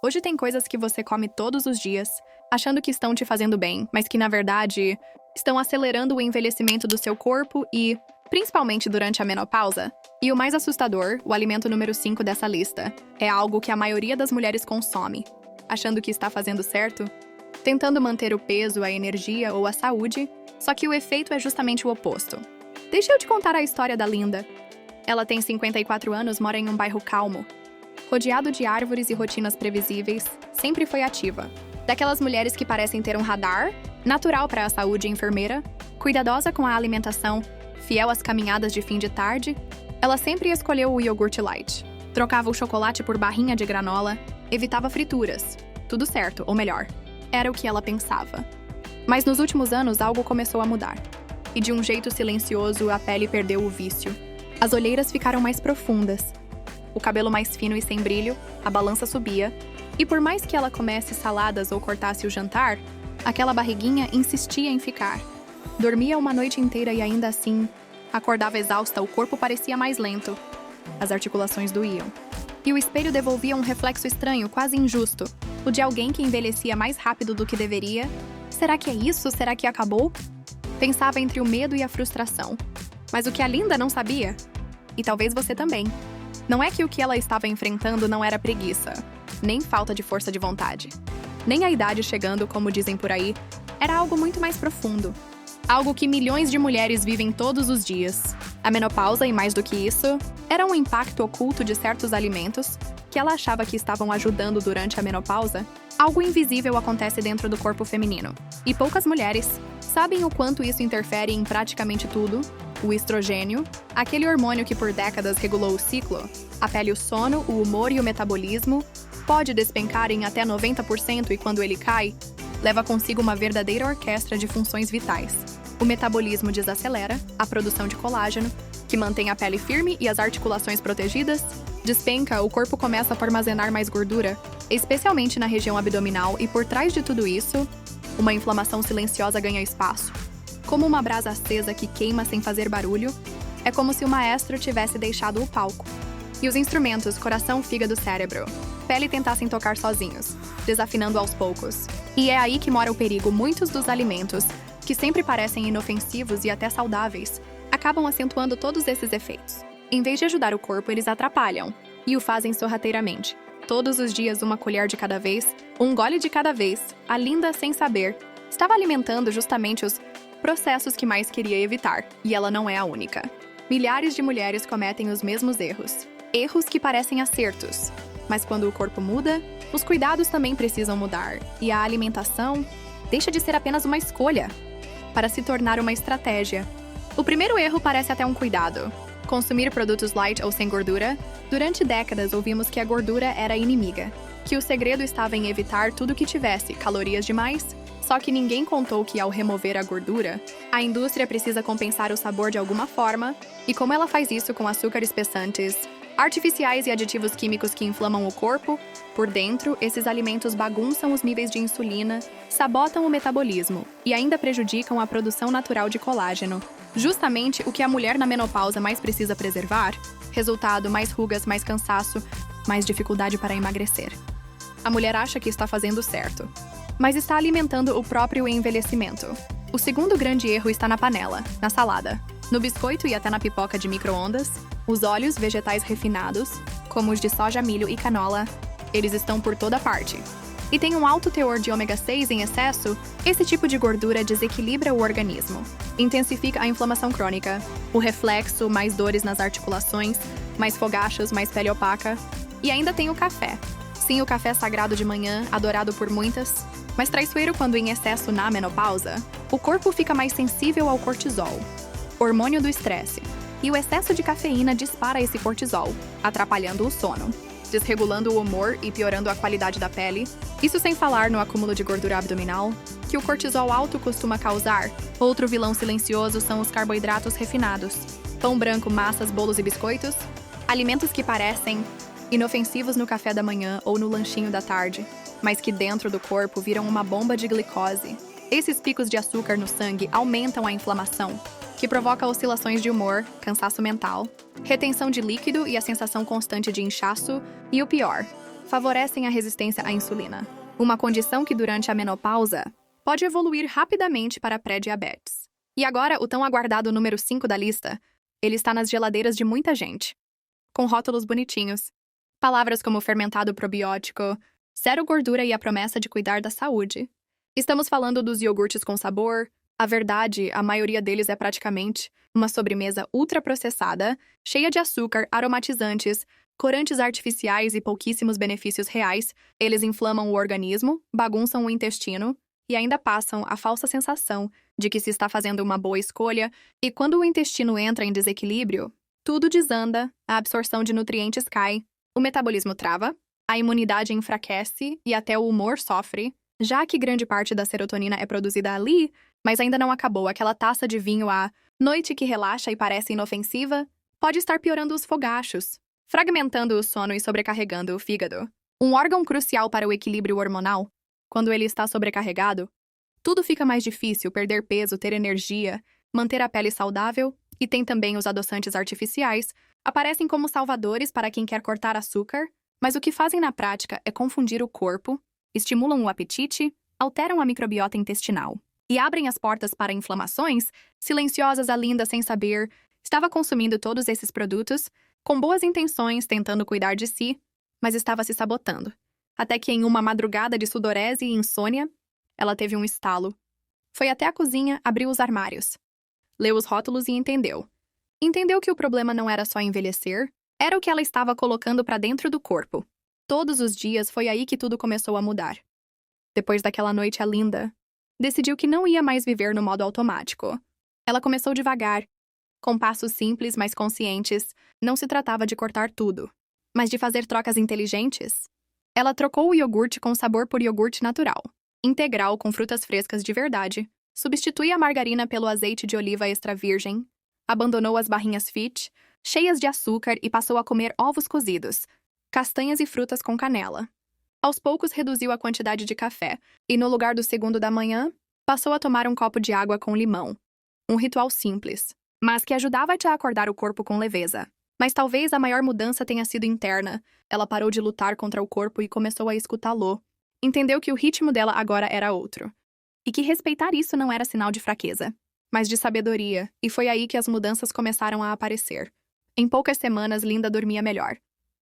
Hoje tem coisas que você come todos os dias, achando que estão te fazendo bem, mas que na verdade estão acelerando o envelhecimento do seu corpo e, principalmente durante a menopausa. E o mais assustador, o alimento número 5 dessa lista, é algo que a maioria das mulheres consome, achando que está fazendo certo, tentando manter o peso, a energia ou a saúde, só que o efeito é justamente o oposto. Deixa eu te contar a história da Linda. Ela tem 54 anos, mora em um bairro calmo. Rodeado de árvores e rotinas previsíveis, sempre foi ativa. Daquelas mulheres que parecem ter um radar, natural para a saúde e enfermeira, cuidadosa com a alimentação, fiel às caminhadas de fim de tarde, ela sempre escolheu o iogurte light. Trocava o chocolate por barrinha de granola, evitava frituras. Tudo certo, ou melhor, era o que ela pensava. Mas nos últimos anos algo começou a mudar. E de um jeito silencioso, a pele perdeu o vício. As olheiras ficaram mais profundas. O cabelo mais fino e sem brilho, a balança subia. E por mais que ela comesse saladas ou cortasse o jantar, aquela barriguinha insistia em ficar. Dormia uma noite inteira e ainda assim, acordava exausta, o corpo parecia mais lento. As articulações doíam. E o espelho devolvia um reflexo estranho, quase injusto. O de alguém que envelhecia mais rápido do que deveria. Será que é isso? Será que acabou? Pensava entre o medo e a frustração. Mas o que a Linda não sabia, e talvez você também, não é que o que ela estava enfrentando não era preguiça, nem falta de força de vontade, nem a idade chegando, como dizem por aí, era algo muito mais profundo. Algo que milhões de mulheres vivem todos os dias. A menopausa, e mais do que isso, era um impacto oculto de certos alimentos que ela achava que estavam ajudando durante a menopausa. Algo invisível acontece dentro do corpo feminino. E poucas mulheres sabem o quanto isso interfere em praticamente tudo. O estrogênio, aquele hormônio que por décadas regulou o ciclo, a pele, o sono, o humor e o metabolismo, pode despencar em até 90% e quando ele cai, leva consigo uma verdadeira orquestra de funções vitais. O metabolismo desacelera, a produção de colágeno, que mantém a pele firme e as articulações protegidas, despenca, o corpo começa a armazenar mais gordura, especialmente na região abdominal, e por trás de tudo isso, uma inflamação silenciosa ganha espaço. Como uma brasa acesa que queima sem fazer barulho, é como se o maestro tivesse deixado o palco. E os instrumentos, coração, fígado, cérebro, pele tentassem tocar sozinhos, desafinando aos poucos. E é aí que mora o perigo. Muitos dos alimentos, que sempre parecem inofensivos e até saudáveis, acabam acentuando todos esses efeitos. Em vez de ajudar o corpo, eles atrapalham, e o fazem sorrateiramente. Todos os dias, uma colher de cada vez, um gole de cada vez, a Linda, sem saber, estava alimentando justamente os processos que mais queria evitar, e ela não é a única. Milhares de mulheres cometem os mesmos erros. Erros que parecem acertos. Mas quando o corpo muda, os cuidados também precisam mudar, e a alimentação deixa de ser apenas uma escolha, para se tornar uma estratégia. O primeiro erro parece até um cuidado. Consumir produtos light ou sem gordura. Durante décadas ouvimos que a gordura era inimiga, que o segredo estava em evitar tudo que tivesse calorias demais. Só que ninguém contou que ao remover a gordura, a indústria precisa compensar o sabor de alguma forma, e como ela faz isso com açúcar espessantes, artificiais e aditivos químicos que inflamam o corpo, por dentro, esses alimentos bagunçam os níveis de insulina, sabotam o metabolismo e ainda prejudicam a produção natural de colágeno. Justamente o que a mulher na menopausa mais precisa preservar. Resultado, mais rugas, mais cansaço, mais dificuldade para emagrecer. A mulher acha que está fazendo certo, mas está alimentando o próprio envelhecimento. O segundo grande erro está na panela, na salada, no biscoito e até na pipoca de micro-ondas. Os óleos vegetais refinados, como os de soja, milho e canola, eles estão por toda parte. E tem um alto teor de ômega 6 em excesso. Esse tipo de gordura desequilibra o organismo, intensifica a inflamação crônica, o reflexo, mais dores nas articulações, mais fogachos, mais pele opaca. E ainda tem o café. Sim, o café sagrado de manhã, adorado por muitas, mas traiçoeiro quando em excesso na menopausa. O corpo fica mais sensível ao cortisol, hormônio do estresse, e o excesso de cafeína dispara esse cortisol, atrapalhando o sono, desregulando o humor e piorando a qualidade da pele. Isso sem falar no acúmulo de gordura abdominal, que o cortisol alto costuma causar. Outro vilão silencioso são os carboidratos refinados. Pão branco, massas, bolos e biscoitos, alimentos que parecem inofensivos no café da manhã ou no lanchinho da tarde, mas que dentro do corpo viram uma bomba de glicose. Esses picos de açúcar no sangue aumentam a inflamação, que provoca oscilações de humor, cansaço mental, retenção de líquido e a sensação constante de inchaço, e o pior, favorecem a resistência à insulina, uma condição que durante a menopausa pode evoluir rapidamente para pré-diabetes. E agora, o tão aguardado número 5 da lista, ele está nas geladeiras de muita gente, com rótulos bonitinhos. Palavras como fermentado probiótico, zero gordura e a promessa de cuidar da saúde. Estamos falando dos iogurtes com sabor. A verdade, a maioria deles é praticamente uma sobremesa ultraprocessada, cheia de açúcar, aromatizantes, corantes artificiais e pouquíssimos benefícios reais. Eles inflamam o organismo, bagunçam o intestino e ainda passam a falsa sensação de que se está fazendo uma boa escolha, e quando o intestino entra em desequilíbrio, tudo desanda, a absorção de nutrientes cai, o metabolismo trava, a imunidade enfraquece e até o humor sofre, já que grande parte da serotonina é produzida ali, mas ainda não acabou aquela taça de vinho à noite que relaxa e parece inofensiva, pode estar piorando os fogachos, fragmentando o sono e sobrecarregando o fígado. Um órgão crucial para o equilíbrio hormonal. Quando ele está sobrecarregado, tudo fica mais difícil: perder peso, ter energia, manter a pele saudável, e tem também os adoçantes artificiais, aparecem como salvadores para quem quer cortar açúcar, mas o que fazem na prática é confundir o corpo, estimulam o apetite, alteram a microbiota intestinal e abrem as portas para inflamações silenciosas. A Linda, sem saber, estava consumindo todos esses produtos, com boas intenções, tentando cuidar de si, mas estava se sabotando. Até que, em uma madrugada de sudorese e insônia, ela teve um estalo. Foi até a cozinha, abriu os armários, leu os rótulos e entendeu. Entendeu que o problema não era só envelhecer, era o que ela estava colocando para dentro do corpo. Todos os dias foi aí que tudo começou a mudar. Depois daquela noite, a Linda decidiu que não ia mais viver no modo automático. Ela começou devagar, com passos simples, mas conscientes. Não se tratava de cortar tudo, mas de fazer trocas inteligentes. Ela trocou o iogurte com sabor por iogurte natural, integral com frutas frescas de verdade, substitui a margarina pelo azeite de oliva extra virgem, abandonou as barrinhas fit, cheias de açúcar, e passou a comer ovos cozidos, castanhas e frutas com canela. Aos poucos reduziu a quantidade de café e, no lugar do segundo da manhã, passou a tomar um copo de água com limão. Um ritual simples, mas que ajudava a acordar o corpo com leveza. Mas talvez a maior mudança tenha sido interna. Ela parou de lutar contra o corpo e começou a escutá-lo. Entendeu que o ritmo dela agora era outro. E que respeitar isso não era sinal de fraqueza, mas de sabedoria, e foi aí que as mudanças começaram a aparecer. Em poucas semanas, Linda dormia melhor.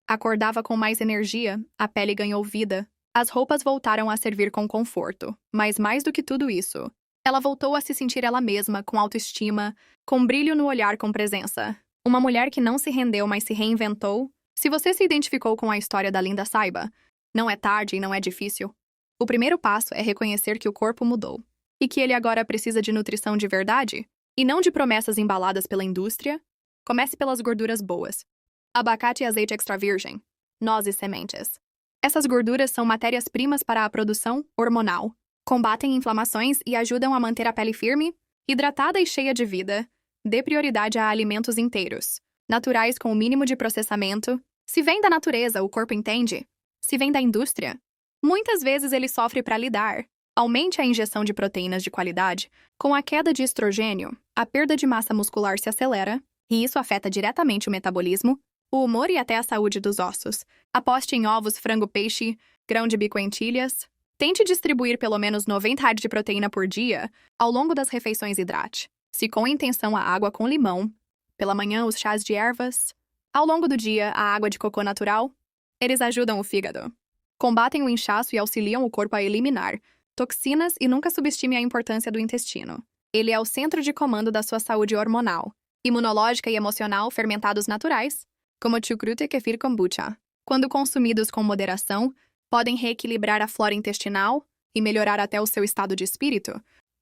Acordava com mais energia, a pele ganhou vida, as roupas voltaram a servir com conforto, mas mais do que tudo isso, ela voltou a se sentir ela mesma, com autoestima, com brilho no olhar, com presença. Uma mulher que não se rendeu, mas se reinventou. Se você se identificou com a história da Linda, saiba, não é tarde e não é difícil. O primeiro passo é reconhecer que o corpo mudou e que ele agora precisa de nutrição de verdade e não de promessas embaladas pela indústria. Comece pelas gorduras boas. Abacate e azeite extra virgem, nozes e sementes. Essas gorduras são matérias-primas para a produção hormonal, combatem inflamações e ajudam a manter a pele firme, hidratada e cheia de vida. Dê prioridade a alimentos inteiros, naturais com o mínimo de processamento. Se vem da natureza, o corpo entende. Se vem da indústria, muitas vezes ele sofre para lidar. Aumente a injeção de proteínas de qualidade. Com a queda de estrogênio, a perda de massa muscular se acelera, e isso afeta diretamente o metabolismo, o humor e até a saúde dos ossos. Aposte em ovos, frango, peixe, grão de bico, lentilhas. Tente distribuir pelo menos 90 gramas de proteína por dia. Ao longo das refeições, hidrate. Se com intenção, a água com limão. Pela manhã, os chás de ervas. Ao longo do dia, a água de cocô natural. Eles ajudam o fígado, combatem o inchaço e auxiliam o corpo a eliminar toxinas, e nunca subestime a importância do intestino. Ele é o centro de comando da sua saúde hormonal, imunológica e emocional. Fermentados naturais, como chucrute, kefir, kombucha, quando consumidos com moderação, podem reequilibrar a flora intestinal e melhorar até o seu estado de espírito.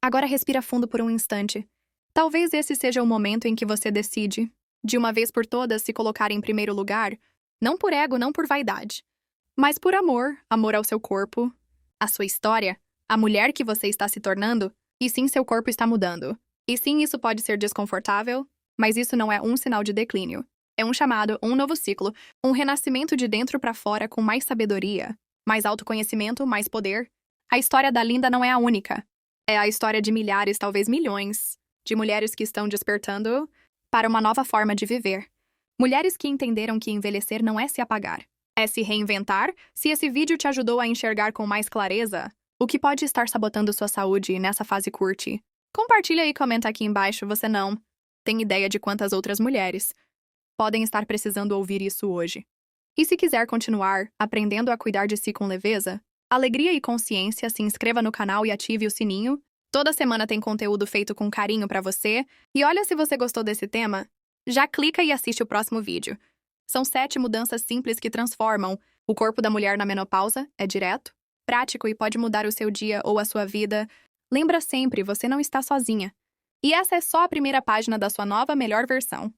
Agora respira fundo por um instante. Talvez esse seja o momento em que você decide, de uma vez por todas, se colocar em primeiro lugar, não por ego, não por vaidade, mas por amor, amor ao seu corpo, à sua história, à mulher que você está se tornando, e sim, seu corpo está mudando. E sim, isso pode ser desconfortável, mas isso não é um sinal de declínio. É um chamado, um novo ciclo, um renascimento de dentro para fora com mais sabedoria, mais autoconhecimento, mais poder. A história da Linda não é a única. É a história de milhares, talvez milhões, de mulheres que estão despertando para uma nova forma de viver. Mulheres que entenderam que envelhecer não é se apagar, É se reinventar? Se esse vídeo te ajudou a enxergar com mais clareza o que pode estar sabotando sua saúde nessa fase curte, compartilha e comenta aqui embaixo. Você não tem ideia de quantas outras mulheres podem estar precisando ouvir isso hoje. E se quiser continuar aprendendo a cuidar de si com leveza, alegria e consciência, se inscreva no canal e ative o sininho. Toda semana tem conteúdo feito com carinho pra você. E olha, se você gostou desse tema, já clica e assiste o próximo vídeo. São 7 mudanças simples que transformam o corpo da mulher na menopausa. É direto, prático e pode mudar o seu dia ou a sua vida. Lembra sempre, você não está sozinha. E essa é só a primeira página da sua nova melhor versão.